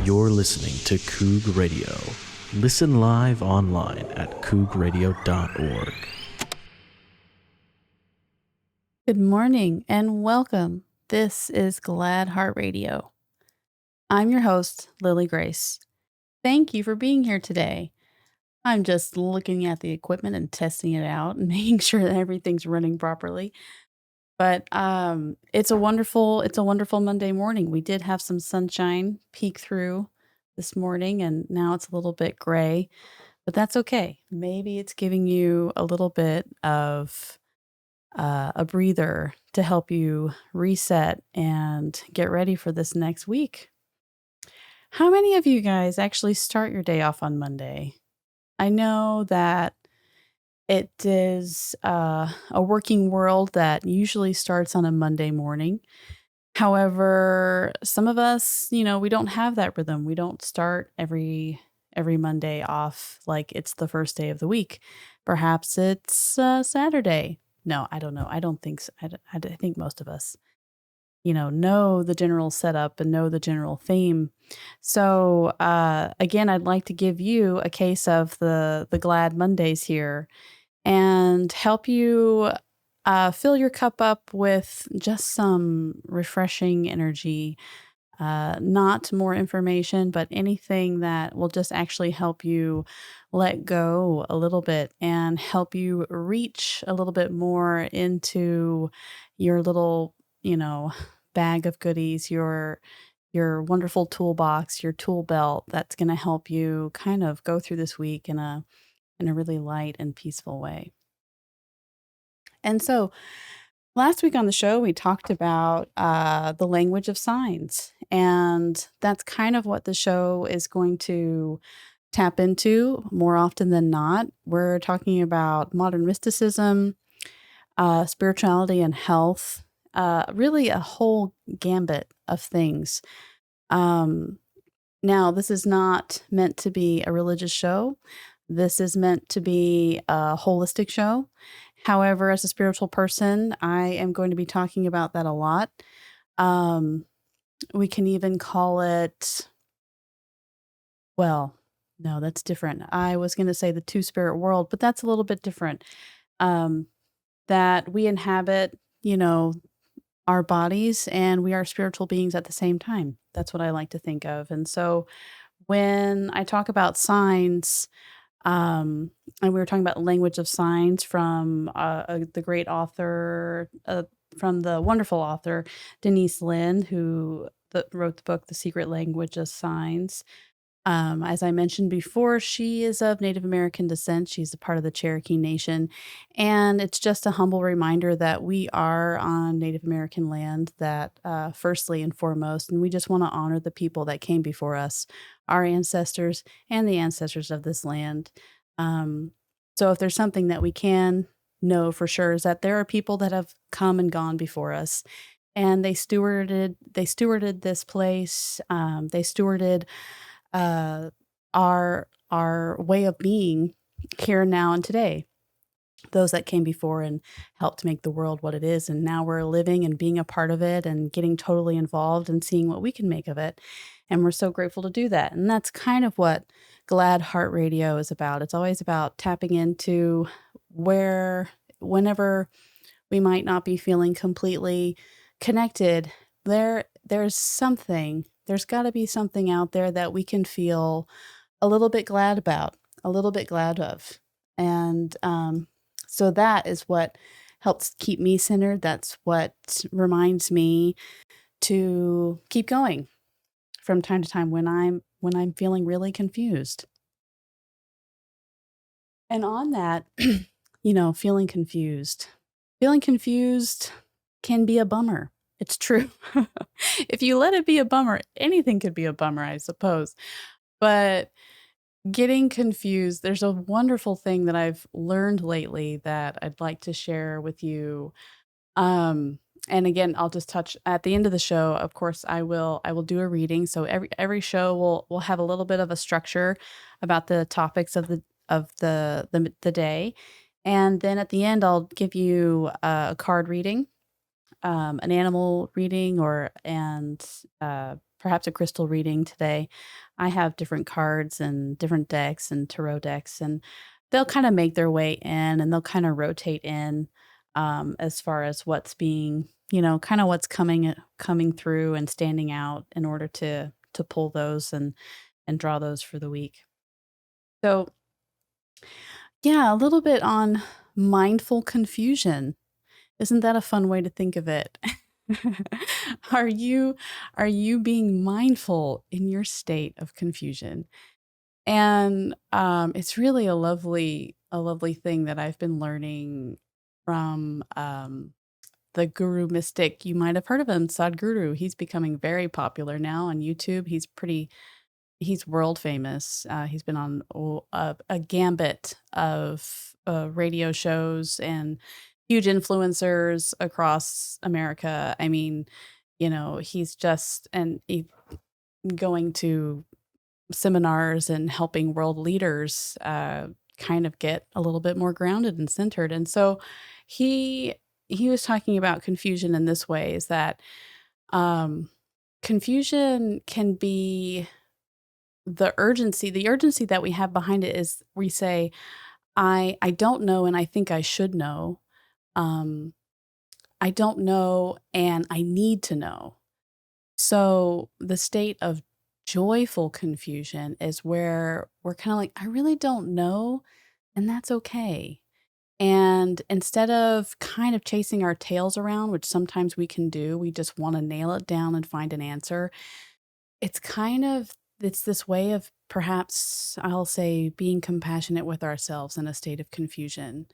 You're listening to KOUG Radio. Listen live online at kougradio.org. Good morning and welcome. This is Glad Heart Radio. I'm your host, Lily Grace. Thank you for being here today. I'm just looking at the equipment and testing it out and making sure that everything's running properly. But it's a wonderful Monday morning. We did have some sunshine peek through this morning, and now it's a little bit gray, but that's okay. Maybe it's giving you a little bit of a breather to help you reset and get ready for this next week. How many of you guys actually start your day off on Monday? I know that it is a working world that usually starts on a Monday morning. However, some of us, we don't have that rhythm. We don't start every Monday off like it's the first day of the week. Perhaps it's Saturday. No, I don't know. I don't think so. I think most of us, know the general setup and know the general theme. So, again, I'd like to give you a case of the Glad Mondays here and help you fill your cup up with just some refreshing energy. Not more information, but anything that will just actually help you let go a little bit and help you reach a little bit more into your little, bag of goodies, your wonderful toolbox, your tool belt that's going to help you kind of go through this week in a really light and peaceful way. And so last week on the show, we talked about the language of signs, and that's kind of what the show is going to tap into more often than not. We're talking about modern mysticism, spirituality, and health, really a whole gambit of things. Um, Now, this is not meant to be a religious show. This is meant to be a holistic show. However, as a spiritual person, I am going to be talking about that a lot. Um, we can even call it, well, no, that's different. I was going to say the two spirit world, but that's a little bit different. Um, that we inhabit, our bodies and we are spiritual beings at the same time. That's what I like to think of. And so when I talk about signs, and we were talking about language of signs from the great author, from the wonderful author Denise Lynn, who wrote the book The Secret Language of Signs. As I mentioned before, she is of Native American descent. She's a part of the Cherokee Nation. And it's just a humble reminder that we are on Native American land, that firstly and foremost, and we just want to honor the people that came before us, our ancestors and the ancestors of this land. Um, so if there's something that we can know for sure is that there are people that have come and gone before us. And they stewarded this place. They stewarded uh, our way of being here, now, and today. Those that came before and helped make the world what it is, and now we're living and being a part of it and getting totally involved and seeing what we can make of it. And we're so grateful to do that. And that's kind of what Glad Heart Radio is about. It's always about tapping into whenever we might not be feeling completely connected, there's got to be something out there that we can feel a little bit glad about, a little bit glad of. And so that is what helps keep me centered. That's what reminds me to keep going from time to time when I'm feeling really confused. And on that, feeling confused. Feeling confused can be a bummer. It's true. If you let it be a bummer, anything could be a bummer, I suppose. But getting confused, there's a wonderful thing that I've learned lately that I'd like to share with you. And again, I'll just touch at the end of the show. Of course, I will do a reading. So every show will have a little bit of a structure about the topics of the day. And then at the end, I'll give you a card reading, an animal reading, and perhaps a crystal reading today, I have different cards and different decks and tarot decks, and they'll kind of make their way in and they'll kind of rotate in as far as what's being, kind of what's coming through and standing out in order to pull those and draw those for the week. So, yeah, a little bit on mindful confusion. Isn't that a fun way to think of it? Are you are you being mindful in your state of confusion? And it's really a lovely thing that I've been learning from the guru mystic. You might have heard of him, Sadhguru. He's becoming very popular now on YouTube. He's world famous. He's been on a gambit of radio shows and huge influencers across America. I mean, he's just and going to seminars and helping world leaders kind of get a little bit more grounded and centered. And so he he was talking about confusion in this way is that um, confusion can be the urgency that we have behind it is we say I don't know and I think I should know. um I don't know and I need to know. So the state of joyful confusion is where we're kind of like, I really don't know, and that's okay. And instead of kind of chasing our tails around, which sometimes we can do, we just want to nail it down and find an answer. It's this way of perhaps I'll say being compassionate with ourselves in a state of confusion.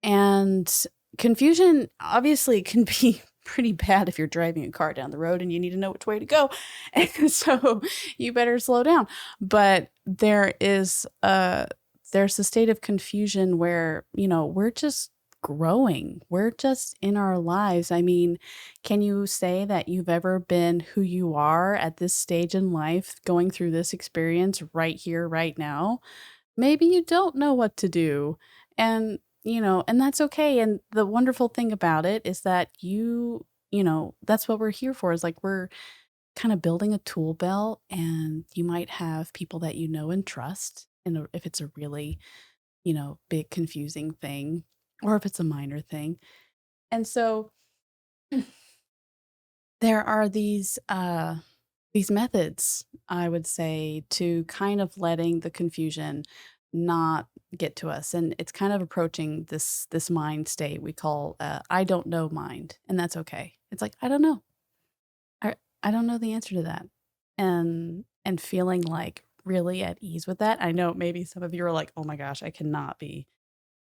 And confusion obviously can be pretty bad if you're driving a car down the road and you need to know which way to go. And so you better slow down. But there's a state of confusion where, we're just growing. We're just in our lives. I mean, can you say that you've ever been who you are at this stage in life, going through this experience right here, right now? Maybe you don't know what to do. And, and that's okay. And the wonderful thing about it is that that's what we're here for is like we're kind of building a tool belt and you might have people that you know and trust. And if it's a really, big confusing thing or if it's a minor thing. And so there are these methods, I would say, to kind of letting the confusion not get to us, and it's kind of approaching this mind state we call, "I don't know" mind, and that's okay. It's like, "I don't know. I don't know the answer to that." And feeling, like, really at ease with that. I know maybe some of you are like, "Oh my gosh, I cannot be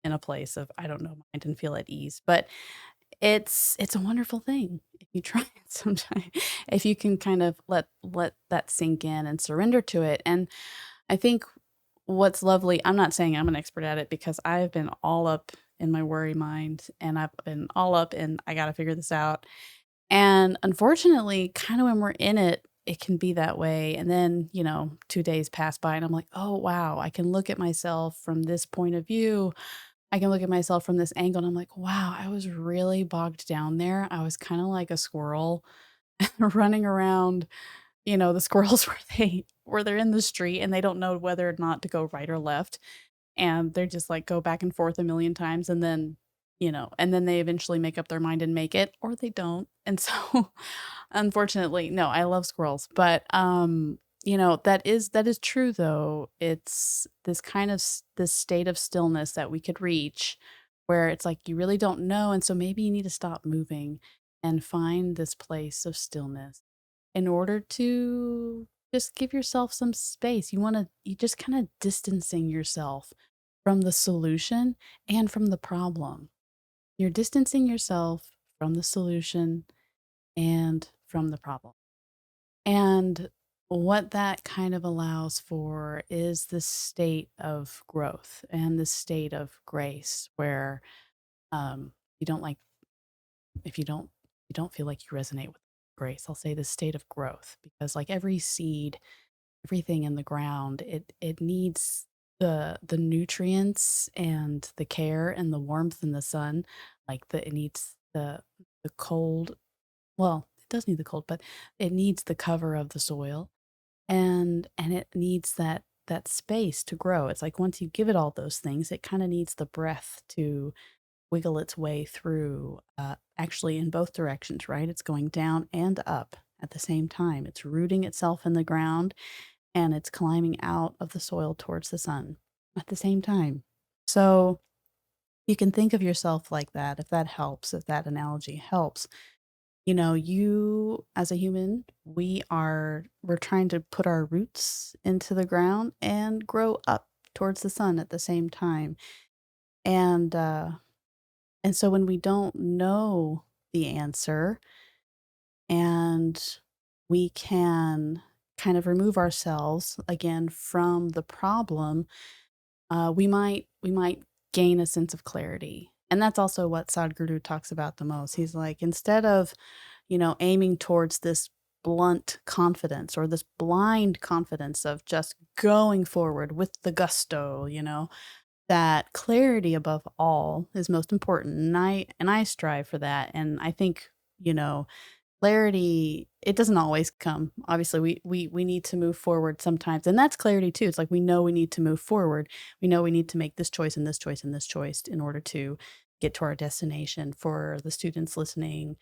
in a place of I don't know mind and feel at ease," but it's a wonderful thing if you try it sometime. If you can kind of let that sink in and surrender to it. And I think what's lovely, I'm not saying I'm an expert at it because I've been all up in my worry mind and I've been all up in I got to figure this out. And unfortunately, kind of when we're in it, it can be that way. And then, 2 days pass by and I'm like, oh, wow, I can look at myself from this point of view. I can look at myself from this angle and I'm like, wow, I was really bogged down there. I was kind of like a squirrel running around, the squirrels where they're in the street and they don't know whether or not to go right or left. And they're just like go back and forth a million times and then, and then they eventually make up their mind and make it or they don't. And so unfortunately, no, I love squirrels, but that is true though. It's this kind of this state of stillness that we could reach where it's like you really don't know and so maybe you need to stop moving and find this place of stillness in order to just give yourself some space. You just kind of distancing yourself from the solution and from the problem. You're distancing yourself from the solution and from the problem. And what that kind of allows for is this state of growth and this state of grace where you don't like if you don't feel like you resonate with grace. I'll say this state of growth because like every seed, everything in the ground, it needs the nutrients and the care and the warmth and the sun. Like it needs the cold, well, does need the cold, but it needs the cover of the soil, and it needs that space to grow. It's like once you give it all those things, it kind of needs the breath to wiggle its way through, actually in both directions, right? It's going down and up at the same time. It's rooting itself in the ground and it's climbing out of the soil towards the sun at the same time. So you can think of yourself like that, if that helps, if that analogy helps. You as a human, we're trying to put our roots into the ground and grow up towards the sun at the same time. And and so when we don't know the answer and we can kind of remove ourselves again from the problem, we might gain a sense of clarity. And that's also what Sadhguru talks about the most. He's like, instead of, aiming towards this blunt confidence or this blind confidence of just going forward with the gusto, that clarity above all is most important. And I strive for that. And I think, you know, clarity, it doesn't always come. Obviously, we need to move forward sometimes, and that's clarity too. It's like we know we need to move forward. We know we need to make this choice and this choice and this choice in order to get to our destination. For the students listening,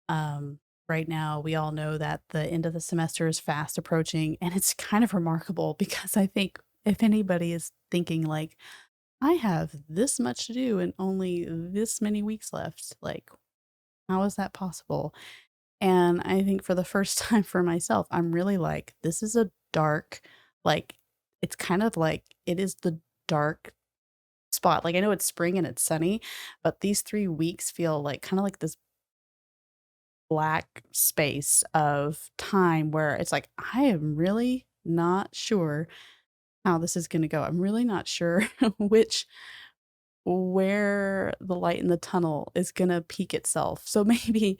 right now, we all know that the end of the semester is fast approaching, and it's kind of remarkable because I think if anybody is thinking like, I have this much to do and only this many weeks left, like, how is that possible? And I think for the first time for myself, I'm really like, this is a dark, like, it's kind of like it is the dark spot. Like, I know it's spring and it's sunny, but these 3 weeks feel like kind of like this black space of time where it's like, I am really not sure how this is going to go. I'm really not sure which where the light in the tunnel is gonna peak itself. So maybe,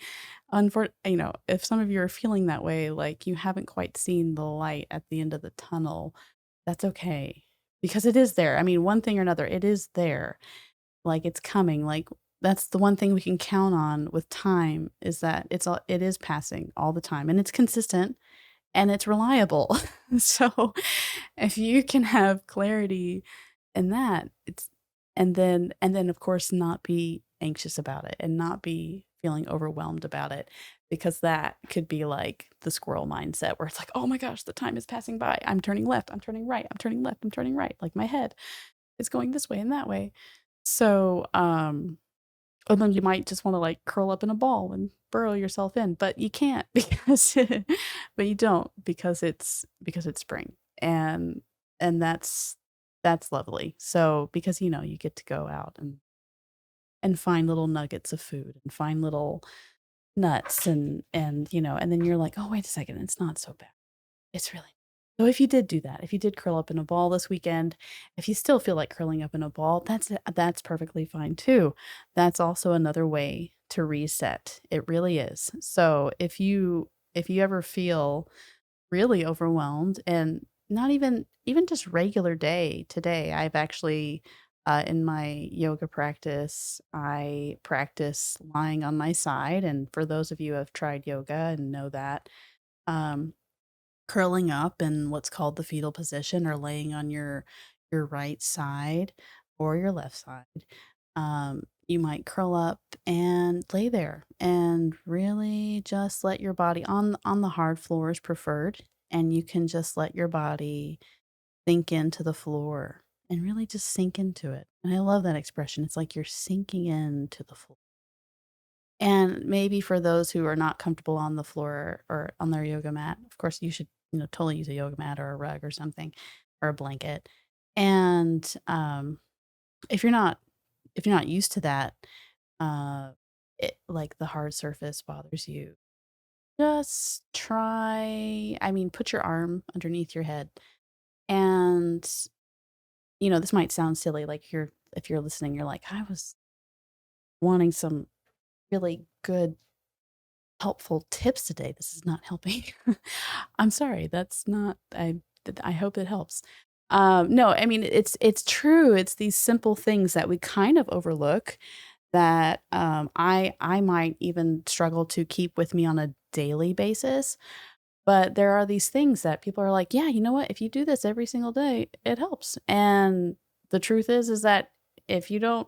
if some of you are feeling that way, like you haven't quite seen the light at the end of the tunnel, that's okay because it is there. I mean, one thing or another, it is there. Like it's coming. Like that's the one thing we can count on with time is that it is passing all the time and it's consistent and it's reliable. So if you can have clarity in that, it's and then of course not be anxious about it and not be feeling overwhelmed about it because that could be like the squirrel mindset where it's like, "Oh my gosh, the time is passing by. I'm turning left, I'm turning right, I'm turning left, I'm turning right." Like my head is going this way and that way. So, and then you might just wanna, like, curl up in a ball and burrow yourself in, but you can't because but you don't because it's spring, and that's lovely. So, because, you get to go out and find little nuggets of food and find little nuts and then you're like, "Oh, wait a second, it's not so bad. It's really." So if you did do that, if you did curl up in a ball this weekend, if you still feel like curling up in a ball, that's perfectly fine too. That's also another way to reset. It really is. So if you ever feel really overwhelmed and not even just regular day today, I've actually in my yoga practice, I practice lying on my side. And for those of you who have tried yoga and know that, um, curling up in what's called the fetal position or laying on your right side or your left side. You might curl up and lay there and really just let your body on the hard floor is preferred, and you can just let your body sink into the floor and really just sink into it. And I love that expression. It's like you're sinking into the floor. And maybe for those who are not comfortable on the floor or on their yoga mat, of course, you should, totally use a yoga mat or a rug or something or a blanket. And if you're not if you're not used to that, uh, like the hard surface bothers you, just try. I mean, put your arm underneath your head, and this might sound silly. Like if you're listening, you're like, I was wanting some really good helpful tips today. This is not helping. I'm sorry. That's not I hope it helps. No, I mean it's true. It's these simple things that we kind of overlook that I might even struggle to keep with me on a daily basis. But there are these things that people are like, yeah, you know what? If you do this every single day, it helps. And the truth is that if you don't,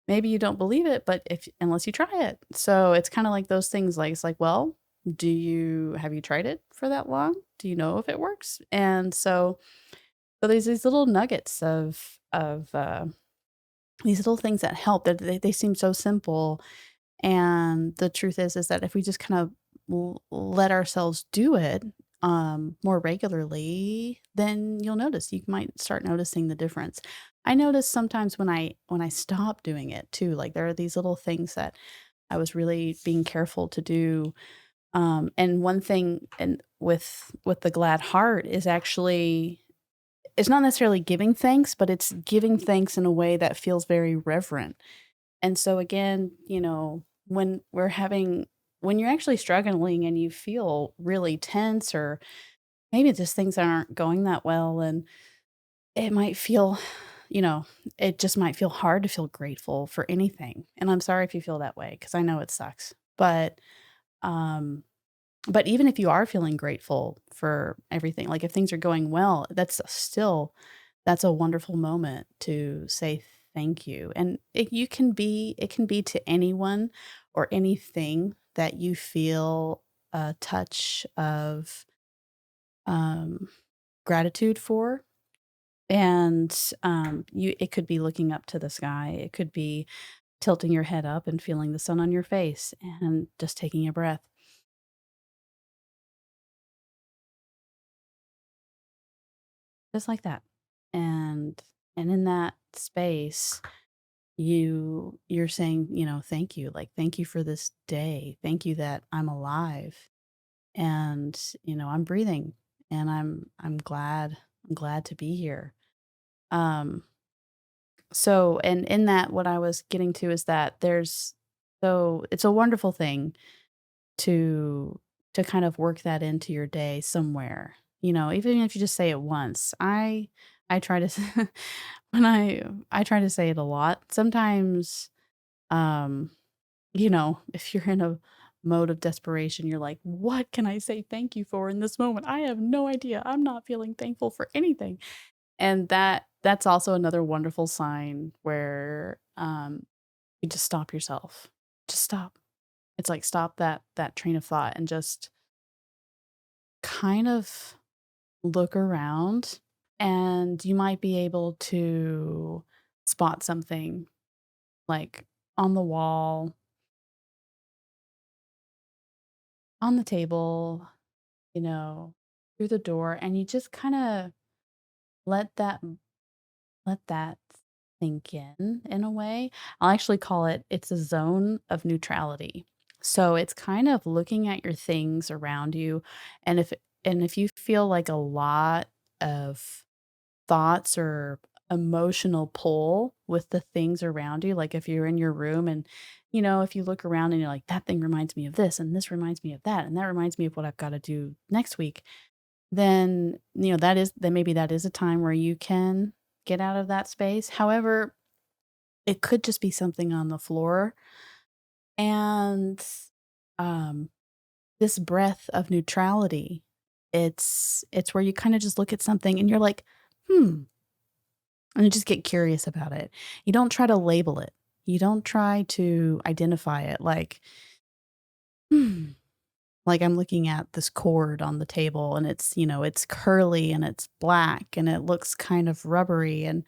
maybe you don't believe it, but if unless you try it. So it's kind of like those things. Like it's like, well, have you tried it for that long? Do you know if it works? And so there's these little nuggets of these little things that help. That they seem so simple, and the truth is that if we just kind of let ourselves do it more regularly, then you'll notice. You might start noticing the difference. I notice sometimes when I stop doing it too. Like there are these little things that I was really being careful to do. And one thing, and with the glad heart, is actually it's not necessarily giving thanks, but it's giving thanks in a way that feels very reverent. And so again, when you're actually struggling and you feel really tense, or maybe just things aren't going that well, and it might feel, you know, it just might feel hard to feel grateful for anything. And I'm sorry if you feel that way because I know it sucks. Um but even if you are feeling grateful for everything, like if things are going well, that's a wonderful moment to say thank you. And it can be to anyone or anything that you feel a touch of um, gratitude for. And you it could be looking up to the sky. It could be tilting your head up and feeling the sun on your face and just taking a breath, just like that. And in that space, you're saying, thank you, like, "Thank you for this day. Thank you that I'm alive, and, I'm breathing, and I'm glad to be here." Um, so and in that, what I was getting to is that it's a wonderful thing to kind of work that into your day somewhere. Even if you just say it once. I try to when I try to say it a lot. Sometimes, if you're in a mode of desperation, you're like, "What can I say thank you for in this moment? I have no idea. I'm not feeling thankful for anything." And that's also another wonderful sign where you just stop yourself. Just stop. It's like stop that train of thought and just kind of look around, and you might be able to spot something like on the wall, on the table, you know, through the door, and you just kind of let that let that sink in a way. I'll actually call it's a zone of neutrality. So it's kind of looking at your things around you, and if you feel like a lot of thoughts or emotional pull with the things around you, like if you're in your room and if you look around and you're like, that thing reminds me of this, and this reminds me of that, and that reminds me of what I've got to do next week, then then maybe that is a time where you can get out of that space. However, it could just be something on the floor, and um this breath of neutrality, it's where you kind of just look at something and you're like, hmm, and you just get curious about it. You don't try to label it. You don't try to identify it like, "Hmm," like I'm looking at this cord on the table and it's curly and it's black and it looks kind of rubbery and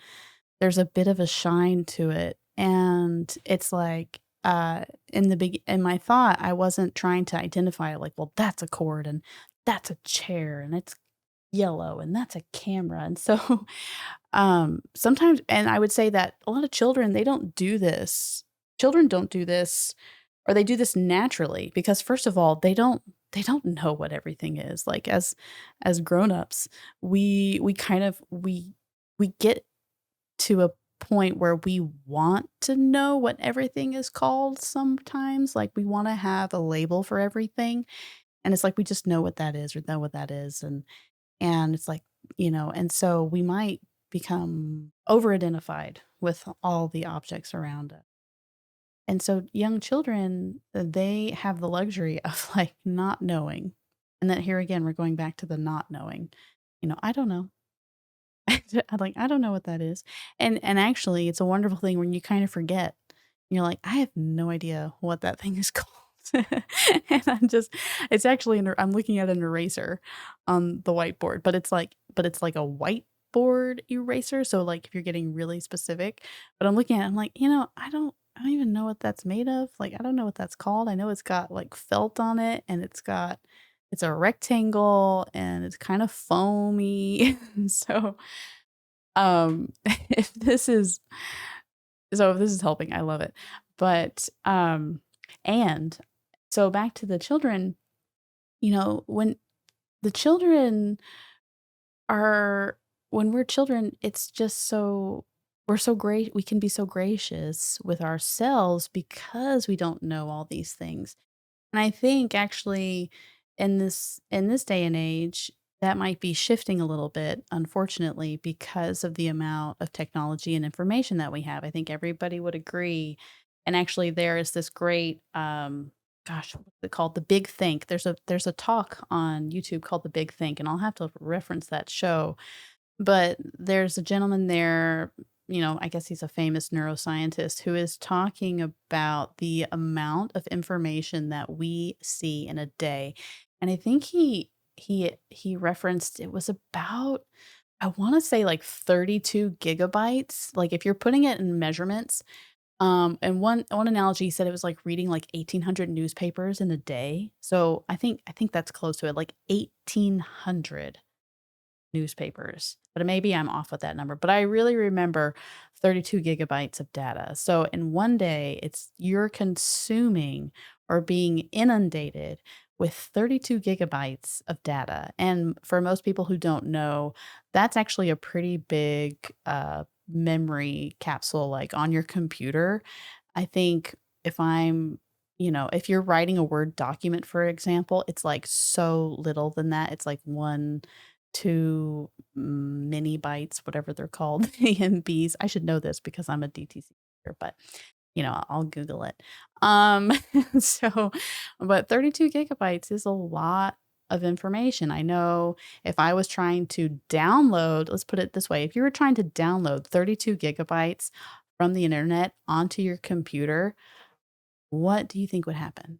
there's a bit of a shine to it. And it's like, in my thought, I wasn't trying to identify it like, well, that's a cord and that's a chair and it's yellow and that's a camera. And so sometimes, and I would say that a lot of children, they don't do this. Children don't do this, or they do this naturally because first of all, they don't know what everything is. Like as grown-ups, we kind of we get to a point where we want to know what everything is called sometimes. Like we want to have a label for everything. And it's like we just know what that is or know what that is. And it's like, and so we might become over identified with all the objects around it. And so young children, they have the luxury of like not knowing. And then here again, we're going back to the not knowing. I don't know. I don't know what that is. And actually it's a wonderful thing when you kind of forget. You're like, I have no idea what that thing is called. And it's actually I'm looking at an eraser on the whiteboard, but it's like a whiteboard eraser. So like if you're getting really specific, but I'm looking at it, I'm like, I don't even know what that's made of. Like, I don't know what that's called. I know it's got like felt on it and it's a rectangle and it's kind of foamy. So, if this is if this is helping, I love it. But, and so back to the children, when the children are when we're children, it's just we're so great, we can be so gracious with ourselves because we don't know all these things. And I think actually in this day and age, that might be shifting a little bit, unfortunately, because of the amount of technology and information that we have. I think everybody would agree. And actually there is this great gosh, what's it called? The Big Think. There's a talk on YouTube called The Big Think, and I'll have to reference that show, but there's a gentleman there, I guess he's a famous neuroscientist who is talking about the amount of information that we see in a day. And I think he referenced it was about I want to say like 32 gigabytes. Like if you're putting it in measurements, and one analogy he said it was like reading like 1,800 newspapers in a day. So I think that's close to it, like 1,800 newspapers, but maybe I'm off with that number. But I really remember 32 gigabytes of data. So in one day, you're consuming or being inundated with 32 gigabytes of data. And for most people who don't know, that's actually a pretty big memory capsule, like on your computer. I think if I'm if you're writing a Word document, for example, it's like so little than that. It's like 2 mini bytes, whatever they're called, AMBs. I should know this because I'm a DTC teacher, but I'll Google it. Um, so, but 32 gigabytes is a lot of information. I know if I was trying to download, let's put it this way, if you were trying to download 32 gigabytes from the internet onto your computer, what do you think would happen?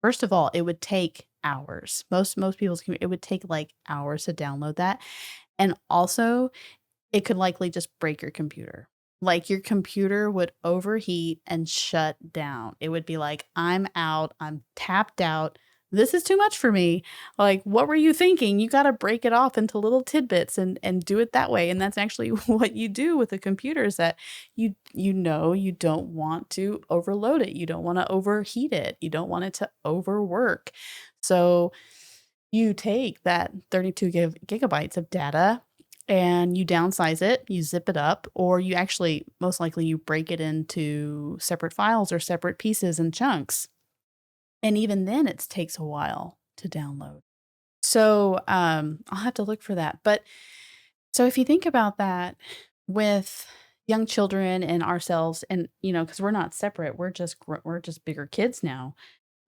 First of all, it would take hours. Most people's it would take like hours to download that. And also, it could likely just break your computer. Like your computer would overheat and shut down. It would be like, I'm out, I'm tapped out. This is too much for me. Like, what were you thinking? You got to break it off into little tidbits and do it that way. And that's actually what you do with a computer is that you don't want to overload it. You don't want to overheat it. You don't want it to overwork. So you take that 32 gigabytes of data and you downsize it, you zip it up, or you actually, most likely, you break it into separate files or separate pieces and chunks. And even then, it takes a while to download. So I'll have to look for that. But so if you think about that with young children and ourselves, and because we're not separate, we're just bigger kids now.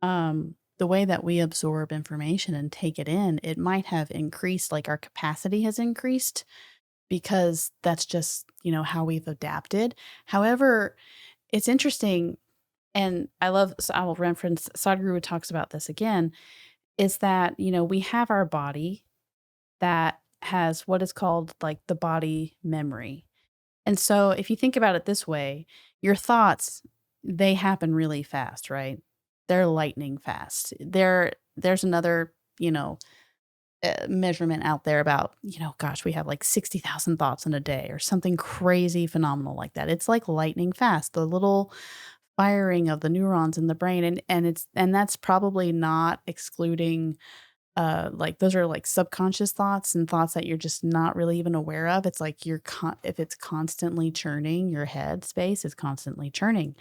The way that we absorb information and take it in, it might have increased, like our capacity has increased because that's just, how we've adapted. However, it's interesting, and I will reference Sadhguru talks about this again, is that, we have our body that has what is called like the body memory. And so if you think about it this way, your thoughts, they happen really fast, right? They're lightning fast. There's another, measurement out there about, gosh, we have like 60,000 thoughts in a day or something crazy phenomenal like that. It's like lightning fast, the little firing of the neurons in the brain. And that's probably not excluding like those are like subconscious thoughts and thoughts that you're just not really even aware of. It's like if it's constantly churning, your head space is constantly churning.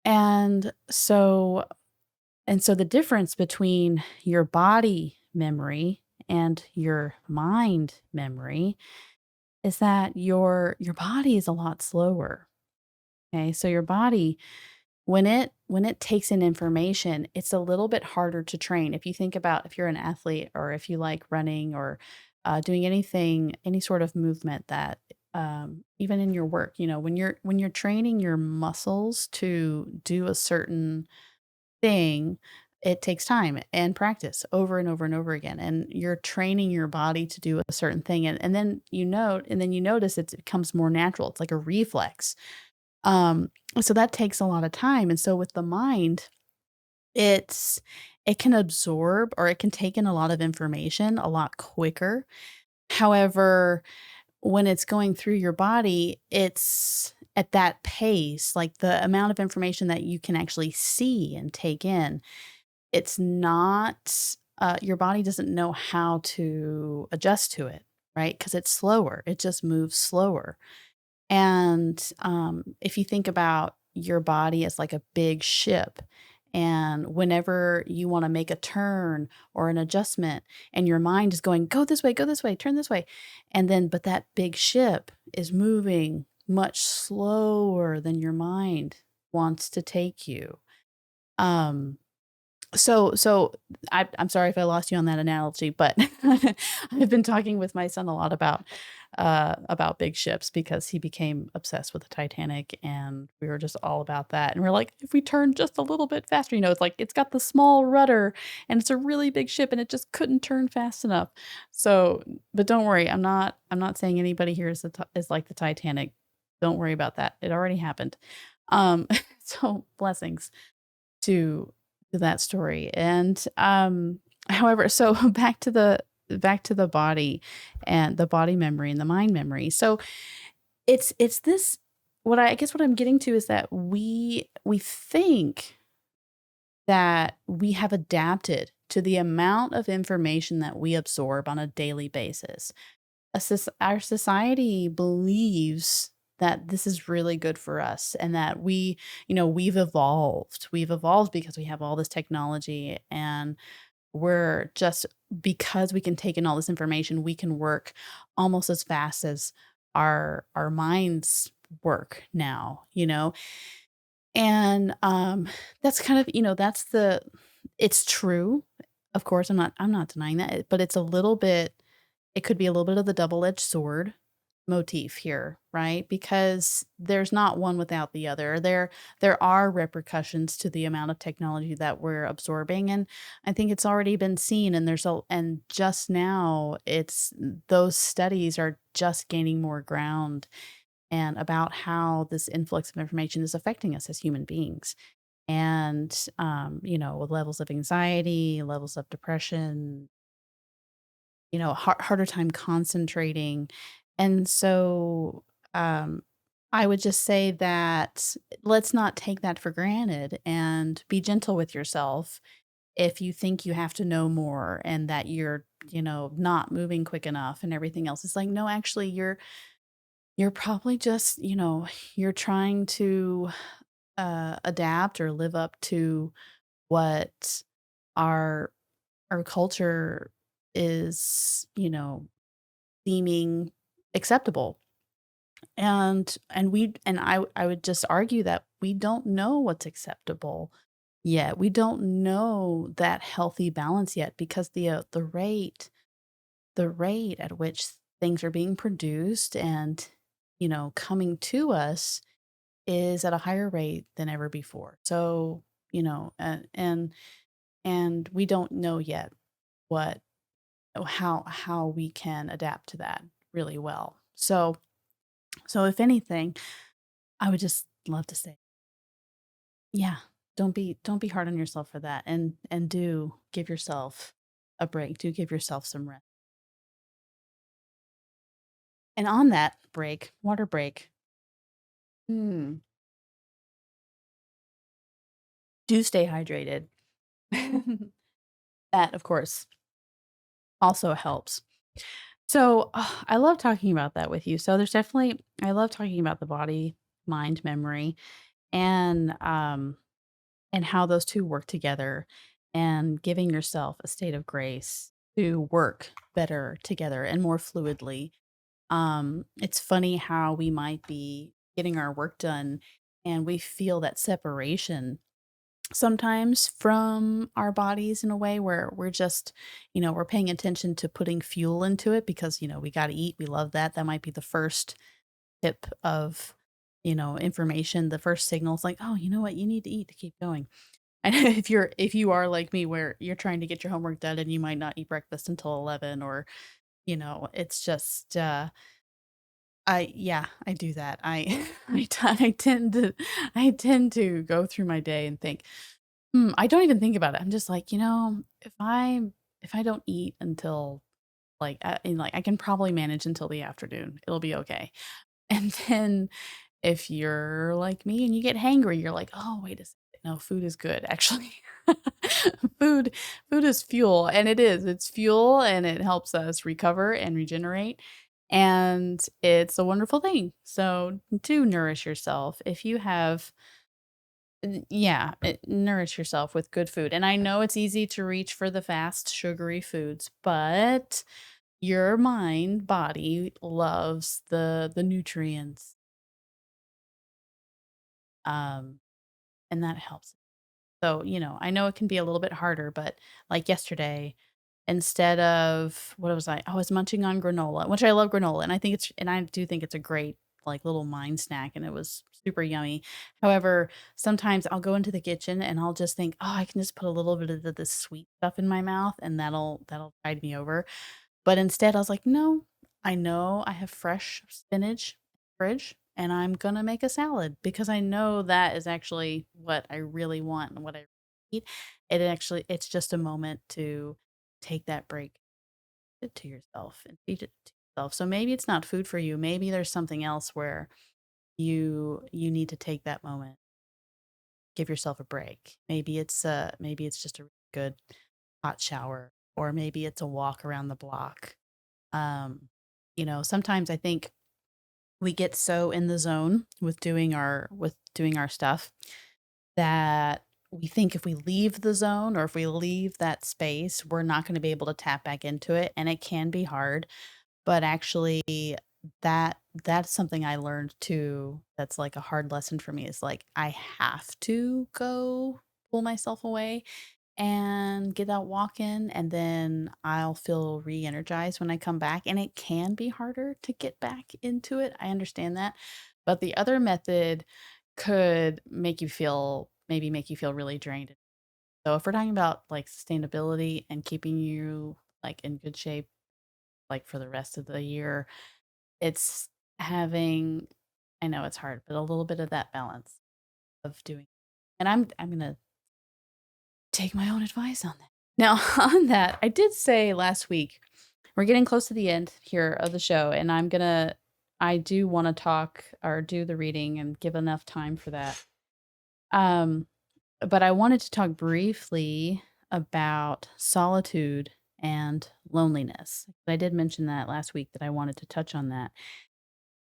And so the difference between your body memory and your mind memory is that your body is a lot slower. Okay? So your body, when it takes in information, it's a little bit harder to train. If you think about if you're an athlete or if you like running or doing anything, any sort of movement that even in your work, when you're training your muscles to do a certain thing, it takes time and practice over and over and over again. And you're training your body to do a certain thing. And then you notice it becomes more natural. It's like a reflex. Um, so that takes a lot of time. And so with the mind, it's it can absorb or it can take in a lot of information a lot quicker. However, when it's going through your body, it's at that pace, like the amount of information that you can actually see and take in, it's not your body doesn't know how to adjust to it, right? Because it's slower. It just moves slower. And, if you think about your body as like a big ship, and whenever you wanna make a turn or an adjustment and your mind is going, go this way, turn this way," but that big ship is moving much slower than your mind wants to take you. Um I'm sorry if I lost you on that analogy, but I've been talking with my son a lot about big ships because he became obsessed with the Titanic, and we were just all about that, and we're like, "If we turn just a little bit faster," it's like it's got the small rudder, and it's a really big ship, and it just couldn't turn fast enough. So but don't worry, I'm not saying anybody here is like the Titanic. Don't worry about that. It already happened. Um, so blessings to that story. And, however, so back to the body and the body memory and the mind memory. So it's this I guess what I'm getting to is that we think that we have adapted to the amount of information that we absorb on a daily basis. Our society believes that this is really good for us and that we've evolved. We've evolved because we have all this technology and we're just because we can take in all this information, we can work almost as fast as our minds work now. And that's kind of, it's true. Of course, I'm not denying that, but it could be a little bit of the double-edged sword motif here, right? Because there's not one without the other. There are repercussions to the amount of technology that we're absorbing, and I think it's already been seen, and just now it's those studies are just gaining more ground and about how this influx of information is affecting us as human beings. And with levels of anxiety, levels of depression, harder time concentrating. And so, I would just say that let's not take that for granted and be gentle with yourself if you think you have to know more and that you're not moving quick enough and everything else. It's like, no, actually, you're probably just, you're trying to adapt or live up to what our our culture is, deeming acceptable. And I would just argue that we don't know what's acceptable yet. We don't know that healthy balance yet because the rate at which things are being produced and coming to us is at a higher rate than ever before. So, and we don't know yet what how we can adapt to that really well. So if anything, I would just love to say, yeah, don't be hard on yourself for that, and do give yourself a break. Do give yourself some rest. And on that break, water break, mm, do stay hydrated. That, of course, also helps. So I love talking about that with you. So there's definitely I love talking about the body, mind, memory, and how those 2 work together and giving yourself a state of grace to work better together and more fluidly. It's funny how we might be getting our work done and we feel that separation sometimes from our bodies in a way where we're just, we're paying attention to putting fuel into it because, we got to eat. We love that. That might be the first tip of, information. The first signal is like, oh, you know what? You need to eat to keep going. And if you are like me where you're trying to get your homework done and you might not eat breakfast until 11 or, it's just I do that. I tend to go through my day and think, I don't even think about it. I'm just like, if I don't eat until I can probably manage until the afternoon. It'll be okay. And then if you're like me and you get hangry, you're like, "Oh, wait a second. No, food is good, actually." Food food is fuel, and it is. It's fuel, and it helps us recover and regenerate, and it's a wonderful thing. So, to nourish yourself, if you have yeah, nourish yourself with good food, and I know it's easy to reach for the fast, sugary foods, but your mind, body loves the nutrients, um, and that helps. So, I know it can be a little bit harder, but like yesterday, instead of what was I was munching on granola, which I love granola, and I do think it's a great like little mind snack, and it was super yummy. However, sometimes I'll go into the kitchen and I'll just think, oh, I can just put a little bit of this sweet stuff in my mouth, and that'll tide me over. But instead, I was like, "No, I know I have fresh spinach in the fridge, and I'm gonna make a salad because I know that is actually what I really want and what I eat." It's just a moment to take that break, it to yourself and feed it to yourself. So maybe it's not food for you. Maybe there's something else where you need to take that moment, give yourself a break. Maybe it's just a really good hot shower, or maybe it's a walk around the block. Um, sometimes I think we get so in the zone with doing our stuff that we think if we leave the zone or if we leave that space, we're not going to be able to tap back into it, and it can be hard. But actually, that's something I learned too. That's like a hard lesson for me. Is like I have to go pull myself away and get out walking, and then I'll feel re-energized when I come back, and it can be harder to get back into it, I understand that, but the other method could make you feel really drained. So if we're talking about, like, sustainability and keeping you, like, in good shape, like, for the rest of the year, it's having I know it's hard, but a little bit of that balance of doing and I'm gonna take my own advice on that. Now, on that, I did say last week, we're getting close to the end here of the show, and I do want to talk or do the reading and give enough time for that. Um, but I wanted to talk briefly about solitude and loneliness. I did mention that last week that I wanted to touch on that.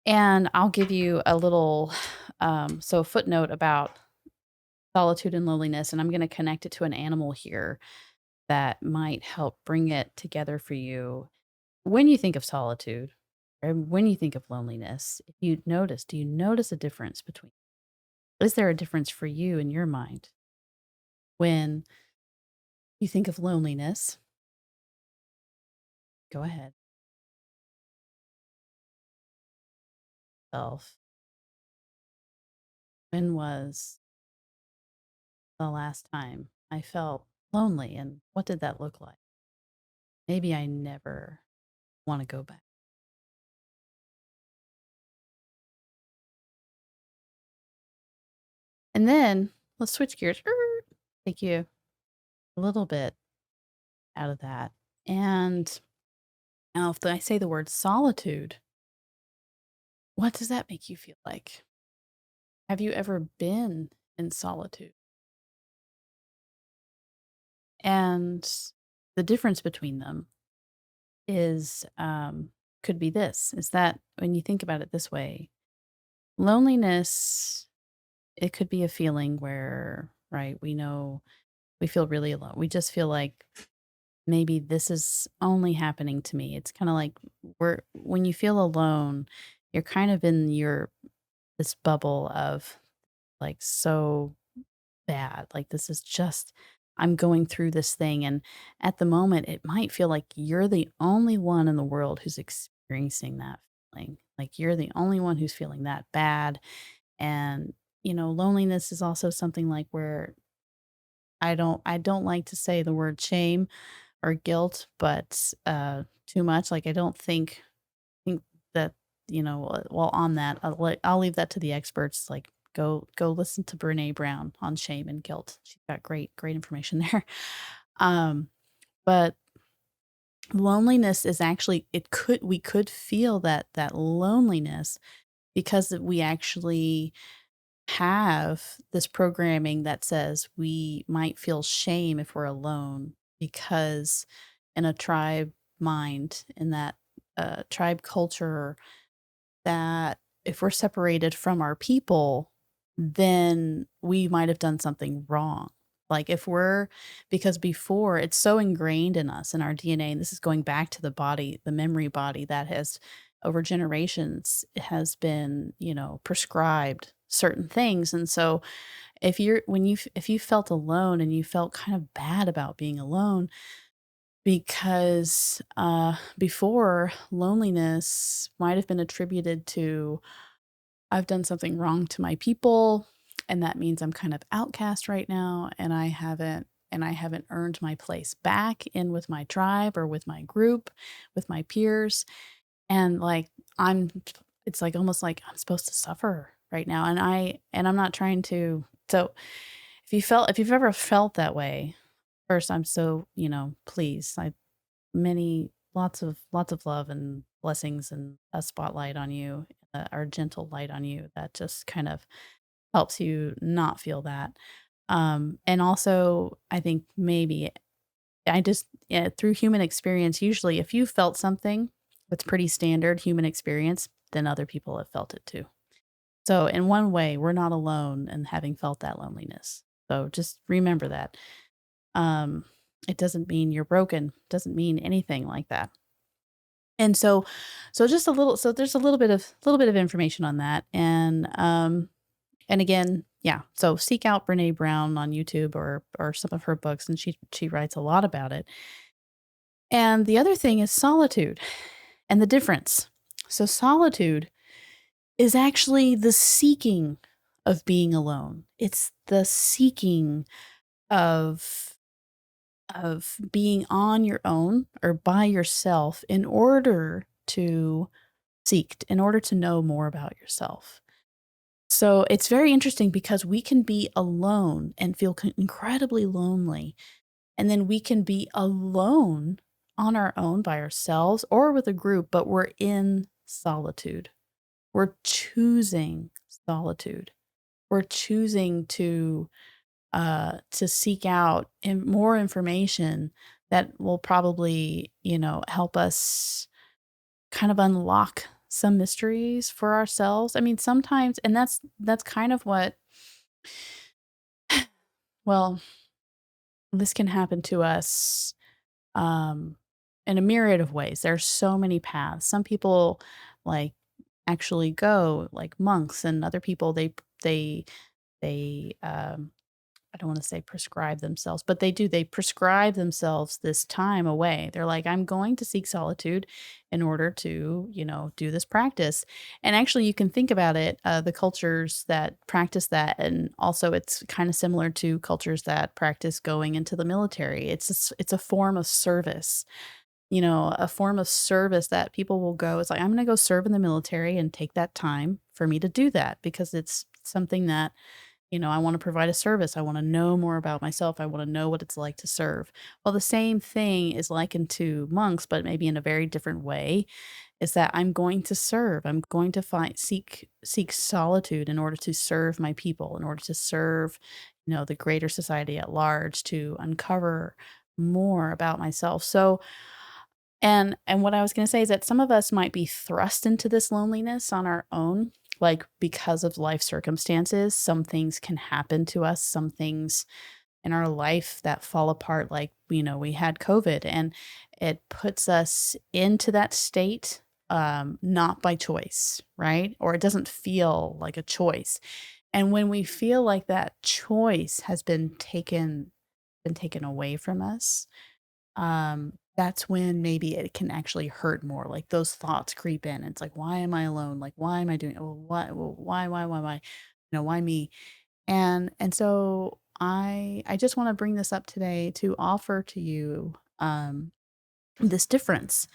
And I'll give you a little footnote about solitude and loneliness, and I'm going to connect it to an animal here that might help bring it together for you. When you think of solitude or when you think of loneliness, if you notice, do you notice a difference between? Is there a difference for you in your mind when you think of loneliness? Go ahead. Self. When was the last time I felt lonely and what did that look like? Maybe I never want to go back. And then let's switch gears. Take you a little bit out of that. And now, if I say the word solitude, what does that make you feel like? Have you ever been in solitude? And the difference between them is could be this is that when you think about it this way, loneliness, it could be a feeling where, right, we know we feel really alone. We just feel like maybe this is only happening to me. It's kind of like when you feel alone, you're kind of in your this bubble of like so bad. Like this is just I'm going through this thing and at the moment it might feel like you're the only one in the world who's experiencing that feeling. Like you're the only one who's feeling that bad and loneliness is also something like where I don't like to say the word shame or guilt, but too much like I don't think that well on that I'll leave that to the experts like go listen to Brene Brown on shame and guilt. She's got great information there. um but loneliness is actually it could we could feel that loneliness because we actually have this programming that says we might feel shame if we're alone because in a tribe mind in that tribe culture that if we're separated from our people, then we might have done something wrong. Like if we're because before it's so ingrained in us in our DNA, and this is going back to the body, the memory body that has over generations has been, prescribed certain things. And so if you're when you if you felt alone and you felt kind of bad about being alone, because before loneliness might have been attributed to I've done something wrong to my people and that means I'm kind of outcast right now and I haven't earned my place back in with my tribe or with my group with my peers and like I'm it's like almost like I'm supposed to suffer right now and I'm not trying to so if you've ever felt that way first I'm so pleased I many lots of love and blessings and a spotlight on you, or gentle light on you that just kind of helps you not feel that. And also, I think maybe I just yeah, through human experience, usually if you felt something that's pretty standard human experience, then other people have felt it too. So in one way, we're not alone in having felt that loneliness. So just remember that. Um, it doesn't mean you're broken, doesn't mean anything like that. And so just a little so there's a little bit of information on that. And again, yeah, so seek out Brene Brown on YouTube or some of her books and she writes a lot about it. And the other thing is solitude and the difference. So solitude is actually the seeking of being alone. It's the seeking of being on your own or by yourself in order to in order to know more about yourself. So it's very interesting because we can be alone and feel incredibly lonely. And then we can be alone on our own by ourselves or with a group, but we're in solitude. We're choosing solitude. We're choosing to seek out more information that will probably, help us kind of unlock some mysteries for ourselves. I mean, sometimes, and that's kind of what, well, this can happen to us um, in a myriad of ways. There's so many paths. Some people like actually go like monks, and other people they I don't want to say prescribe themselves, but they do. They prescribe themselves this time away. They're like, I'm going to seek solitude in order to, do this practice. And actually, you can think about it, the cultures that practice that. And also, it's kind of similar to cultures that practice going into the military. It's a form of service, a form of service that people will go. It's like, I'm going to go serve in the military and take that time for me to do that because it's something that I want to provide a service. I want to know more about myself. I want to know what it's like to serve. Well, the same thing is likened to monks, but maybe in a very different way, is that I'm going to serve. I'm going to seek solitude in order to serve my people, in order to serve, the greater society at large, to uncover more about myself. So and what I was gonna say is that some of us might be thrust into this loneliness on our own, like, because of life circumstances. Some things can happen to us, some things in our life that fall apart, like, we had COVID, and it puts us into that state, not by choice, right? Or it doesn't feel like a choice. And when we feel like that choice has been taken away from us, that's when maybe it can actually hurt more. Like those thoughts creep in. It's like, why am I alone? Like, why am I doing? Why? Why me? And so I just want to bring this up today to offer to you this difference,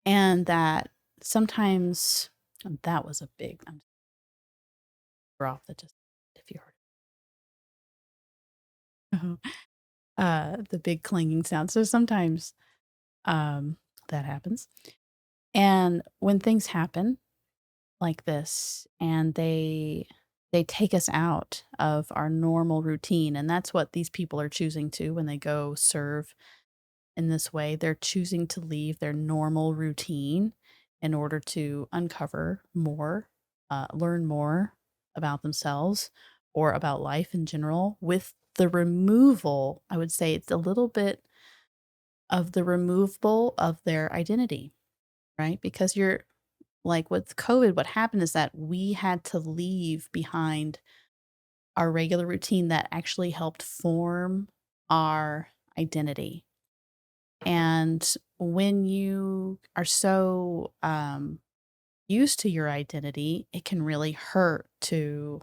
and that sometimes that was a big drop that just if you heard it. The big clanging sound. So sometimes um that happens. And when things happen like this and they take us out of our normal routine, and that's what these people are choosing to when they go serve in this way. They're choosing to leave their normal routine in order to uncover more, learn more about themselves or about life in general, with the removal, I would say it's a little bit of the removal of their identity, right? Because you're like with COVID, what happened is that we had to leave behind our regular routine that actually helped form our identity. And when you are so used to your identity, it can really hurt to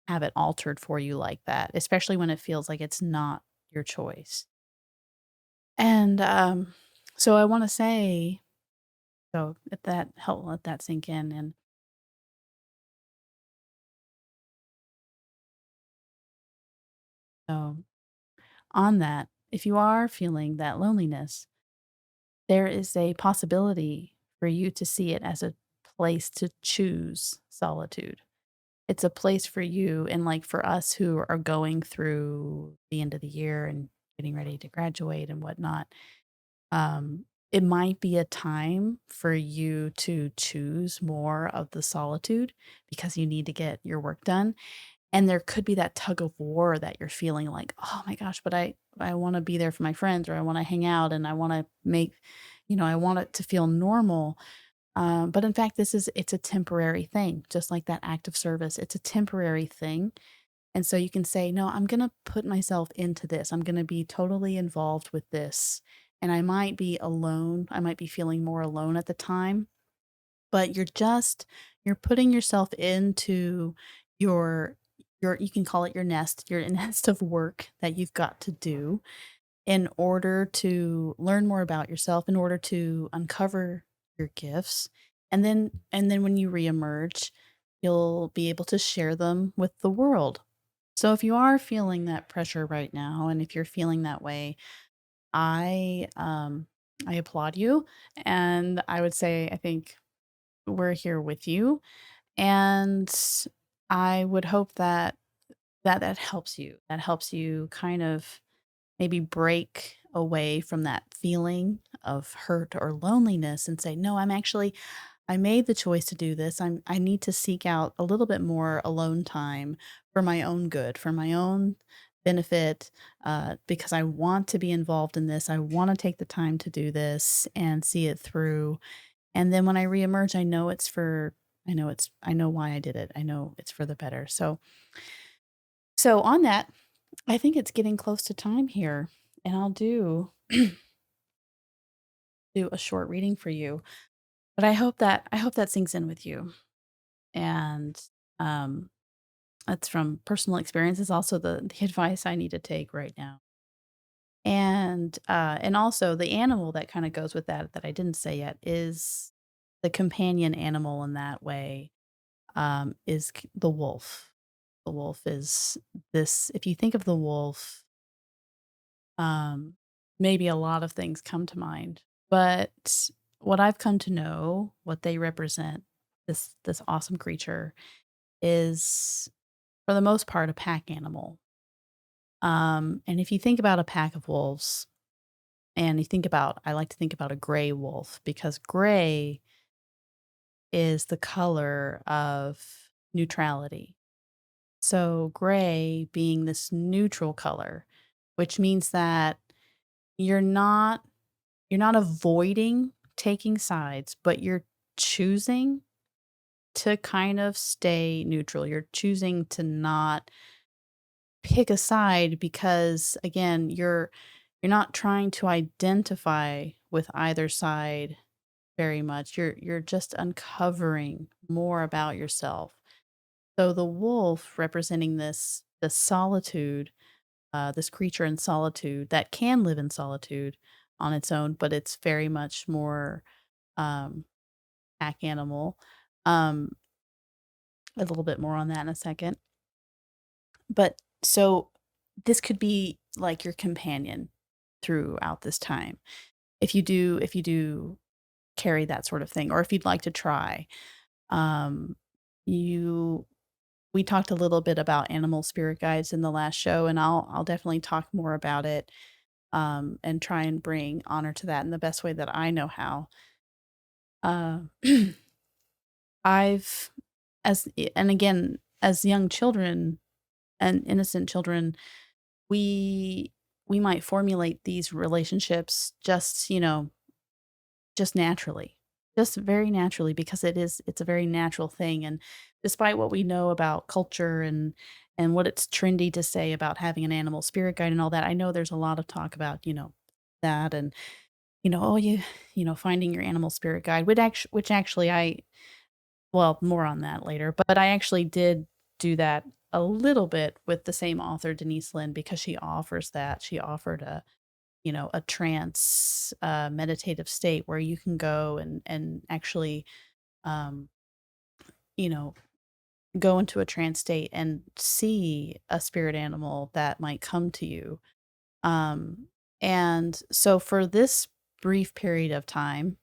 have it altered for you like that, especially when it feels like it's not your choice. And so I want to say, so if that help, let that sink in. And so on that, if you are feeling that loneliness, there is a possibility for you to see it as a place to choose solitude. It's a place for you, and like for us who are going through the end of the year and getting ready to graduate and whatnot, it might be a time for you to choose more of the solitude because you need to get your work done. And there could be that tug of war that you're feeling like, oh my gosh, but I want to be there for my friends, or I want to hang out, and I want to make, I want it to feel normal. But in fact, it's a temporary thing, just like that act of service. It's a temporary thing. And so you can say, no, I'm going to put myself into this. I'm going to be totally involved with this. And I might be alone. I might be feeling more alone at the time, but you're putting yourself into your you can call it your nest, your nest of work that you've got to do in order to learn more about yourself, in order to uncover your gifts. And then when you reemerge, you'll be able to share them with the world. So if you are feeling that pressure right now, and if you're feeling that way, I applaud you, and I would say I think we're here with you, and I would hope that helps you. That helps you kind of maybe break away from that feeling of hurt or loneliness and say, "No, I made the choice to do this. I need to seek out a little bit more alone time for my own good, for my own benefit, because I want to be involved in this. I want to take the time to do this and see it through. And then when I reemerge, I know why I did it. I know it's for the better." So on that, I think it's getting close to time here, and I'll do a short reading for you. But I hope that sinks in with you. And um that's from personal experience. It's also the advice I need to take right now. And also the animal that kind of goes with that I didn't say yet is the companion animal in that way, is the wolf. The wolf is this, if you think of the wolf, um, maybe a lot of things come to mind. But what I've come to know, what they represent, this awesome creature, is for the most part a pack animal. And if you think about a pack of wolves, and I like to think about a gray wolf, because gray is the color of neutrality. So gray being this neutral color, which means that you're not you're not avoiding taking sides, but you're choosing to kind of stay neutral. You're choosing to not pick a side because again, you're not trying to identify with either side very much. You're just uncovering more about yourself. So the wolf representing this solitude, this creature in solitude that can live in solitude on its own, but it's very much more um, pack animal. Um, a little bit more on that in a second. But so this could be like your companion throughout this time. If you do carry that sort of thing, or if you'd like to try, um, you we talked a little bit about animal spirit guides in the last show, and I'll definitely talk more about it, and try and bring honor to that in the best way that I know how. Uh, I've and again, as young children and innocent children, we we might formulate these relationships just, just naturally. Just very naturally because it's a very natural thing, and despite what we know about culture and what it's trendy to say about having an animal spirit guide and all that, I know there's a lot of talk about, that and, oh, finding your animal spirit guide, which actually more on that later, but I actually did do that a little bit with the same author, Denise Lynn, because she offers that. She offered a trance, meditative state where you can go and actually, um, you know, go into a trance state and see a spirit animal that might come to you. Um, and so for this brief period of time,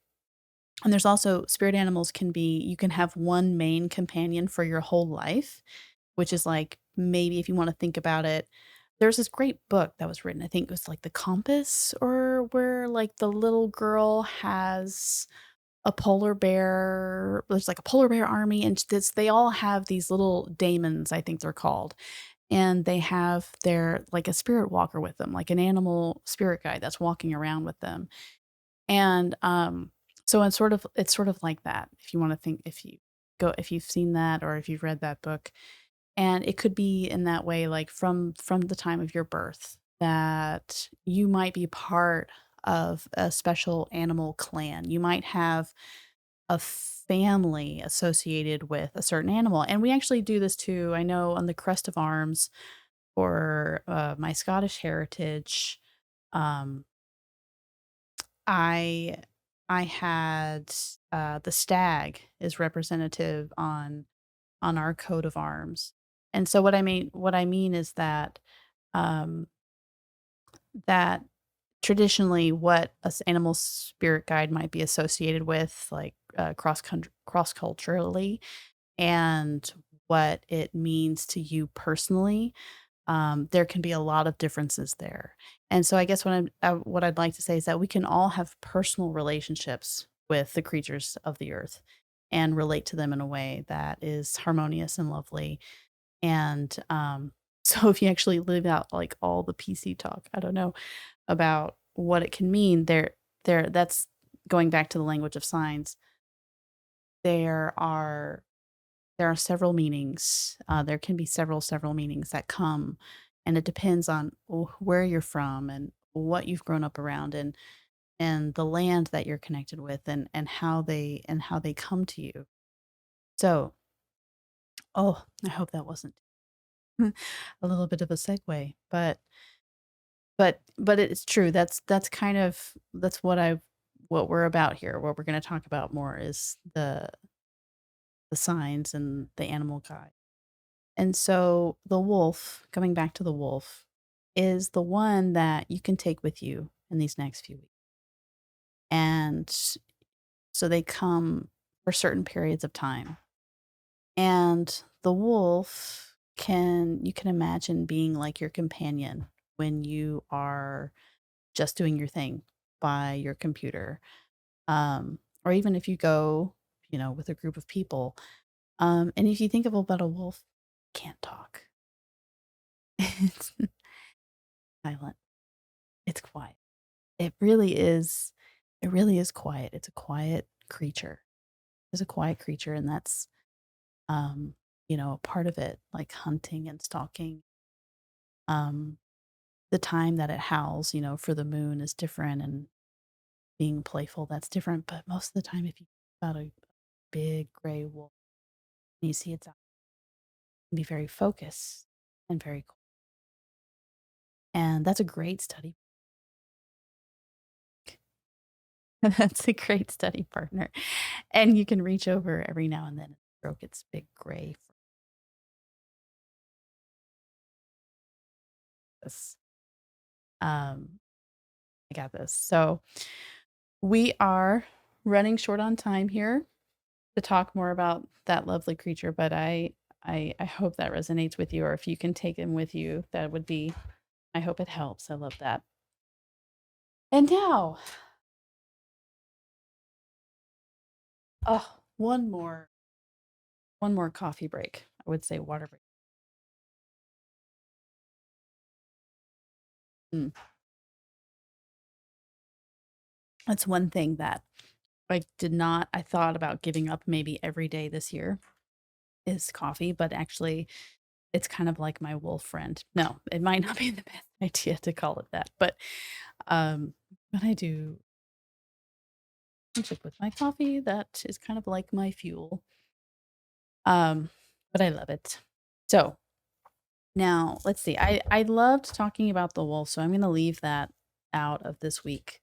and there's also spirit animals can be you can have one main companion for your whole life, which is like maybe if you want to think about it, there's this great book that was written, I think it was like The Compass, or where like the little girl has a polar bear. There's like a polar bear army, and they all have these little daemons, I think they're called. And they have their like a spirit walker with them, like an animal spirit guide that's walking around with them. And, so it's sort of like that, if you wanna think if you've seen that or if you've read that book, and it could be in that way, like, from the time of your birth, that you might be part of a special animal clan. You might have a family associated with a certain animal, and we actually do this too. I know on the crest of arms for, my Scottish heritage, um I I had, the stag is representative on our coat of arms. And so what I mean is that, um, that traditionally what a animal spirit guide might be associated with, like, cross culturally, and what it means to you personally, there can be a lot of differences there. And so I guess what I'd like to say is that we can all have personal relationships with the creatures of the earth and relate to them in a way that is harmonious and lovely. And so if you actually live out like all the PC talk, I don't know about what it can mean. There that's going back to the language of signs. There are there are several meanings. There can be several meanings that come, and it depends on where you're from and what you've grown up around and the land that you're connected with and how they come to you. So, oh, I hope that wasn't a little bit of a segue, but it's true. That's kind of what we're about here. What we're going to talk about more is the signs and the animal guide. And so the wolf, coming back to the wolf, is the one that you can take with you in these next few weeks. And so they come for certain periods of time. And the wolf you can imagine being like your companion when you are just doing your thing by your computer. Or even if you go, with a group of people. And if you think about a wolf, can't talk. It's silent. It's quiet. It really is it really is quiet. It's a quiet creature. It's a quiet creature, and um, a part of it, like hunting and stalking. Um, the time that it howls, for the moon is different and being playful, that's different. But most of the time, if you think about a big gray wolf and you see its eyes, it can be very focused and very cool. And that's a great study. That's a great study partner. And you can reach over every now and then and stroke its big gray focus. Um, I got this. So we are running short on time here to talk more about that lovely creature, but I hope that resonates with you, or if you can take him with you, that would be, I hope it helps. I love that. And now, oh, one more coffee break. I would say water break. Mm. That's one thing that I thought about giving up maybe every day this year is coffee, but actually it's kind of like my wolf friend. No, it might not be the best idea to call it that, um, but I do friendship with my coffee. That is kind of like my fuel. Um, but I love it. So now let's see. I loved talking about the wolf, so I'm going to leave that out of this week.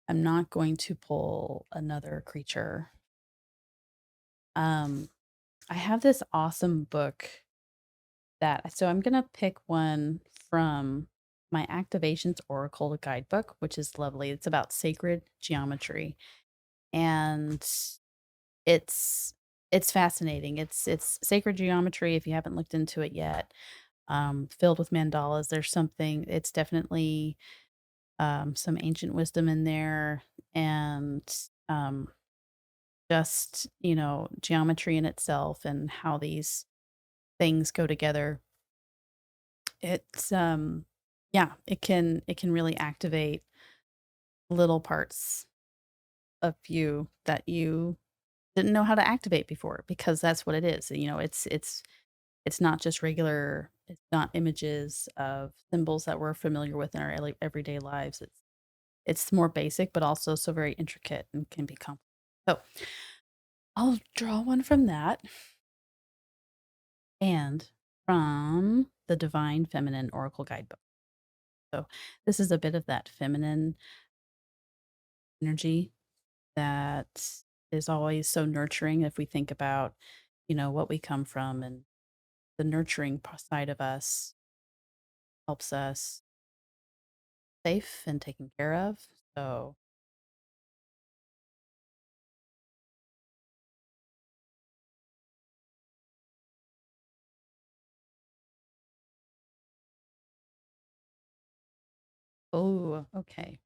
I'm not going to pull another creature. Um, I have this awesome book so I'm going to pick one from my Activations Oracle guidebook, which is lovely. It's about sacred geometry, and it's it's fascinating. It's sacred geometry if you haven't looked into it yet. Filled with mandalas. There's something. It's definitely some ancient wisdom in there, and um, just geometry in itself and how these things go together. It's yeah, it can really activate little parts of you that you didn't know how to activate before, because that's what it is. It's not just regular, it's not images of symbols that we're familiar with in our everyday lives. It's more basic, but also so very intricate and can be complex. So I'll draw one from that and from the Divine Feminine Oracle Guidebook. So this is a bit of that feminine energy that is always so nurturing if we think about, what we come from, and the nurturing side of us helps us safe and taken care of. So, oh, okay.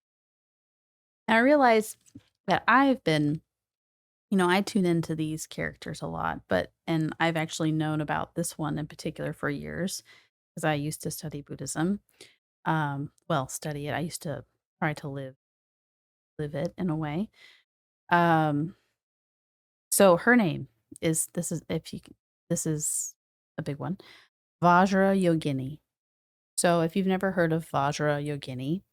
And I realize that I tune into these characters a lot, and I've actually known about this one in particular for years because I used to study Buddhism. Well, study it. I used to try to live it in a way. Um, so her name is this is if you c- this is a big one. Vajra Yogini. So if you've never heard of Vajra Yogini,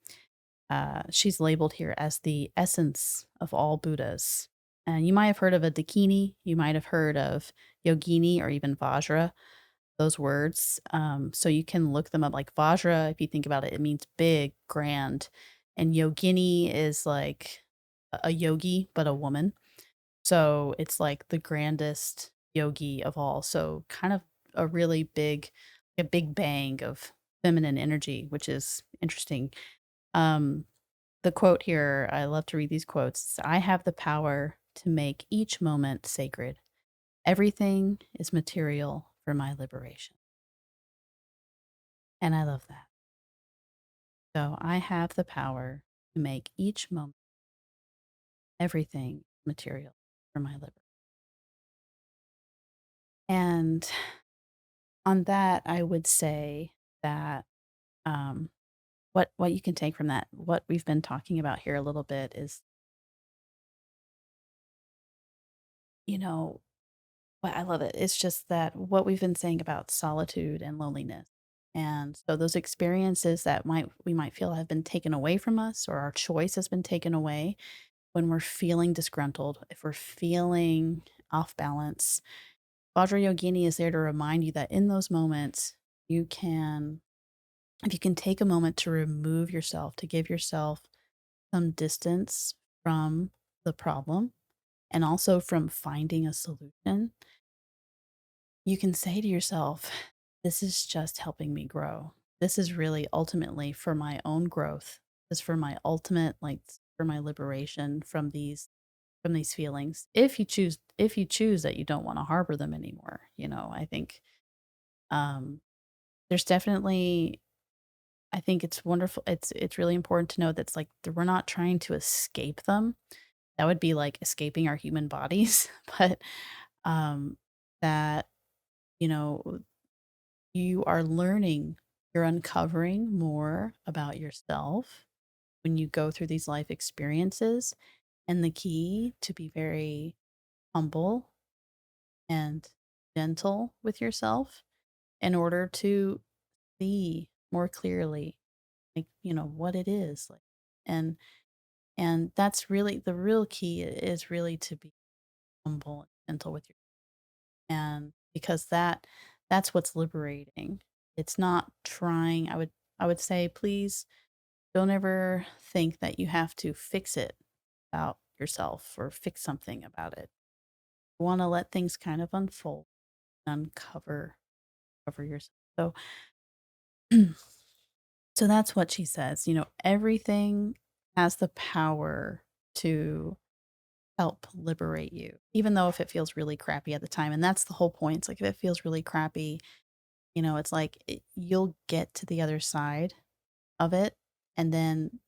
she's labeled here as the essence of all Buddhas. And you might have heard of a Dakini, you might have heard of Yogini or even Vajra, those words. So you can look them up. Like Vajra, if you think about it, it means big, grand. And Yogini is like a yogi, but a woman. So it's like the grandest yogi of all. So kind of a big bang of feminine energy, which is interesting. Um, the quote here, I love to read these quotes. I have the power to make each moment sacred. Everything is material for my liberation. And I love that. So I have the power to make each moment, everything material for my liberation. And on that, I would say that um, what you can take from that, what we've been talking about here a little bit is, you know, Well, I love it. It's just that what we've been saying about solitude and loneliness. And so those experiences that we might feel have been taken away from us, or our choice has been taken away when we're feeling disgruntled, if we're feeling off balance, Vajra Yogini is there to remind you that in those moments, you can, if you can take a moment to remove yourself, to give yourself some distance from the problem and also from finding a solution, you can say to yourself, this is just helping me grow. This is really ultimately for my own growth. This is for my ultimate, like for my liberation from these feelings. If you choose that you don't want to harbor them anymore, I think um there's definitely, I think it's wonderful. It's really important to know that's like we're not trying to escape them. That would be like escaping our human bodies, but um that you know you are learning, you're uncovering more about yourself when you go through these life experiences, and the key to be very humble and gentle with yourself in order to see more clearly, like, what it is like. And that's really the real key, is really to be humble and gentle with your, and because that's what's liberating. It's not trying, I would say, please don't ever think that you have to fix it about yourself or fix something about it. You want to let things kind of unfold, uncover cover yourself. So so that's what she says. Everything has the power to help liberate you, even though if it feels really crappy at the time. And that's the whole point. It's like if it feels really crappy, it's like you'll get to the other side of it. And then,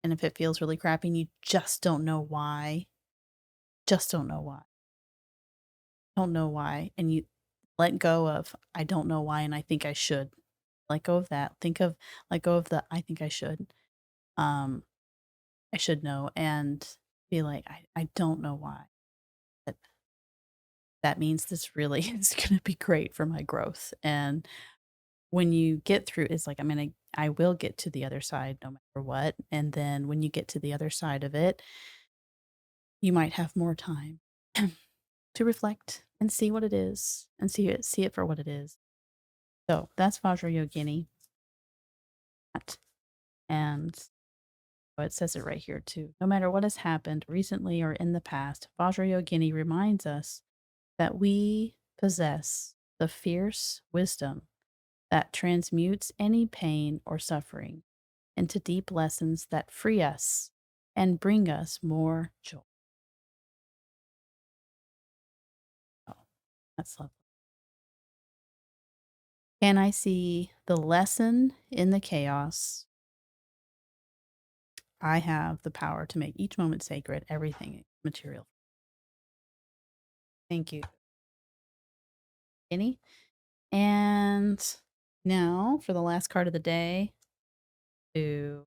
and if it feels really crappy and you just don't know why, just don't know why. And you let go of, I don't know why. And I think I should let go of that. Let go of the, I think I should. Um, I should know, and be like, I don't know why. But that means this really is going to be great for my growth. And when you get through, it's like, I will get to the other side no matter what. And then when you get to the other side of it, you might have more time to reflect and see what it is and see it for what it is. So that's Vajra Yogini. And it says it right here too. No matter what has happened recently or in the past, Vajra Yogini reminds us that we possess the fierce wisdom that transmutes any pain or suffering into deep lessons that free us and bring us more joy. Oh, that's lovely. Can I see the lesson in the chaos? I have the power to make each moment sacred, everything material. Thank you, Jenny. And now for the last card of the day, to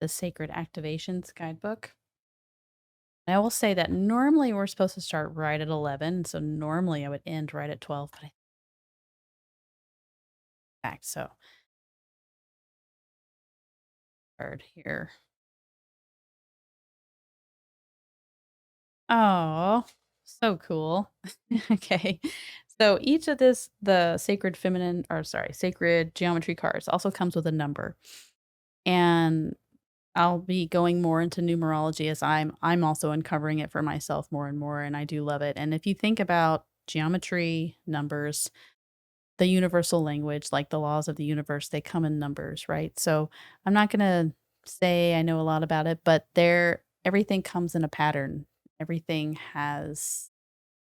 the Sacred Activations Guidebook. I will say that normally we're supposed to start right at 11. So normally I would end right at 12, but I fact so hard here. Oh, so cool. Okay. So each of the sacred geometry cards also comes with a number. And I'll be going more into numerology as I'm also uncovering it for myself more and more, and I do love it. And if you think about geometry, numbers, the universal language, like the laws of the universe, they come in numbers, right? So I'm not gonna say I know a lot about it, but everything comes in a pattern. Everything has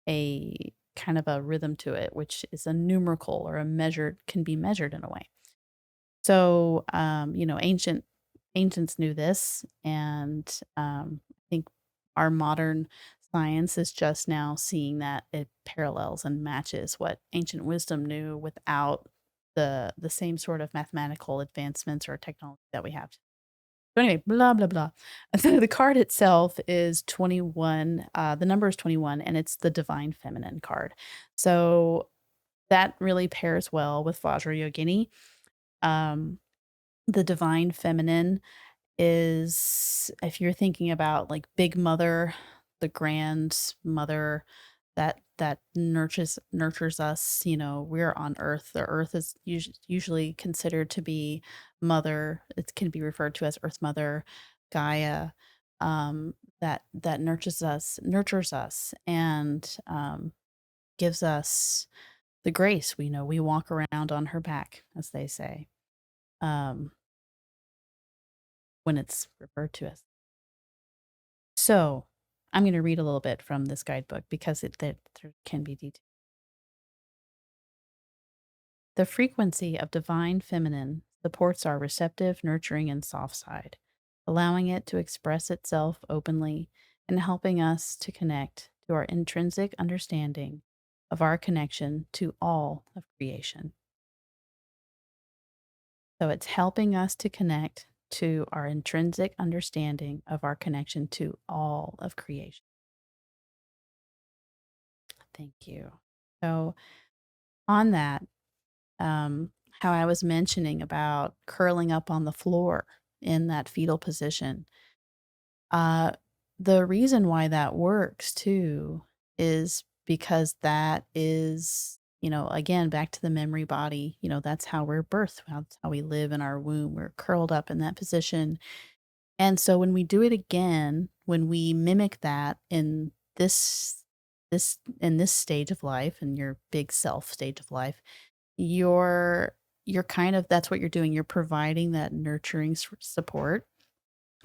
a kind of a rhythm to it, which is a numerical or a measured, can be measured in a way. So, ancients knew this, and I think our modern science is just now seeing that it parallels and matches what ancient wisdom knew without the same sort of mathematical advancements or technology that we have. So anyway, blah, blah, blah. And so the card itself is 21. The number is 21, and it's the Divine Feminine card. So that really pairs well with Vajra Yogini. Um, the Divine Feminine is, if you're thinking about like Big Mother, the grandmother that nurtures us, we're on Earth. The Earth is usually considered to be mother. It can be referred to as Earth Mother, Gaia, that nurtures us, and gives us the grace. We walk around on her back, as they say, um, when it's referred to as. So, I'm gonna read a little bit from this guidebook because there can be detail. The frequency of divine feminine supports our receptive, nurturing, and soft side, allowing it to express itself openly and helping us to connect to our intrinsic understanding of our connection to all of creation. So it's helping us to connect to our intrinsic understanding of our connection to all of creation. Thank you. So, on that, how I was mentioning about curling up on the floor in that fetal position, uh, the reason why that works too is because that is, again, back to the memory body, that's how we're birthed, that's how we live in our womb. We're curled up in that position. And so when we do it again, when we mimic that in this stage of life, in your big self stage of life, you're you're kind of that's what you're doing. You're providing that nurturing support.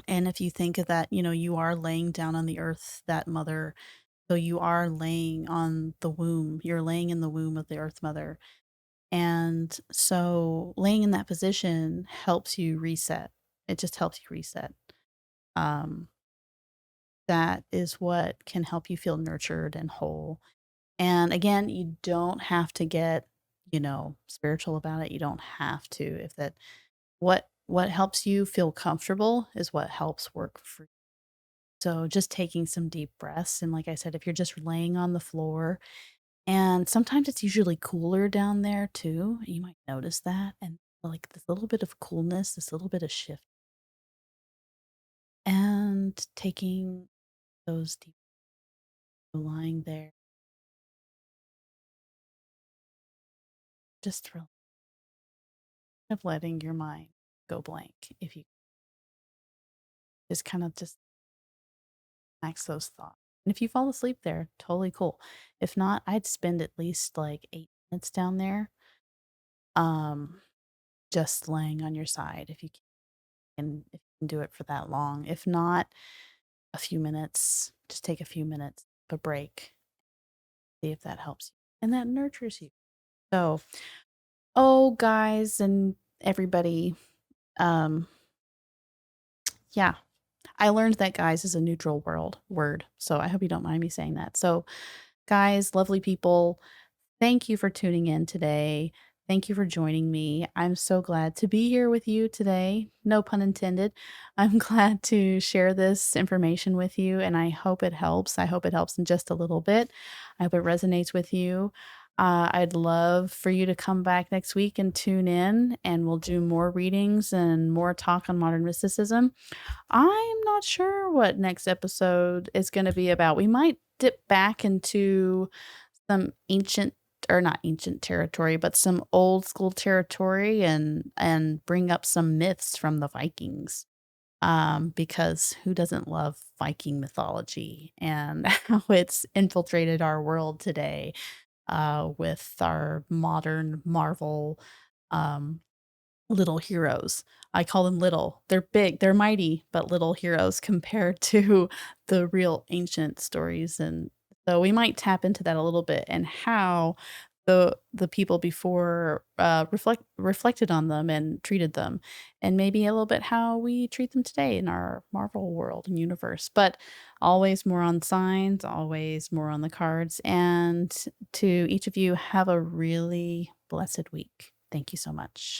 And if you think of that, you are laying down on the earth, that mother. So you are laying on the womb. You're laying in the womb of the earth mother. And so laying in that position helps you reset. It just helps you reset. Um, that is what can help you feel nurtured and whole. And again, you don't have to get, spiritual about it. You don't have to. If that what helps you feel comfortable is what helps work for you. So just taking some deep breaths, and like I said, if you're just laying on the floor, and sometimes it's usually cooler down there too, you might notice that, and like this little bit of coolness, this little bit of shift, and taking those deep, lying there, just kind of letting your mind go blank. If you just max those thoughts. And if you fall asleep there, totally cool. If not, I'd spend at least like 8 minutes down there, um, just laying on your side if you can, if you can do it for that long. If not, a few minutes, just take a few minutes, a break, see if that helps you. And that nurtures you. So, oh, guys and everybody, um, yeah, I learned that guys is a neutral word. So I hope you don't mind me saying that. So, guys, lovely people, thank you for tuning in today. Thank you for joining me. I'm so glad to be here with you today. No pun intended. I'm glad to share this information with you, and I hope it helps. I hope it helps in just a little bit. I hope it resonates with you. I'd love for you to come back next week and tune in, and we'll do more readings and more talk on modern mysticism. I'm not sure what next episode is going to be about. We might dip back into some ancient, or not ancient territory, but some old school territory, and bring up some myths from the Vikings. Because who doesn't love Viking mythology and how it's infiltrated our world today, with our modern Marvel, um, little heroes. I call them little. They're big, they're mighty, but little heroes compared to the real ancient stories. And so we might tap into that a little bit, and how the people before reflected on them and treated them, and maybe a little bit how we treat them today in our Marvel world and universe. But always more on signs, always more on the cards. And to each of you, have a really blessed week. Thank you so much.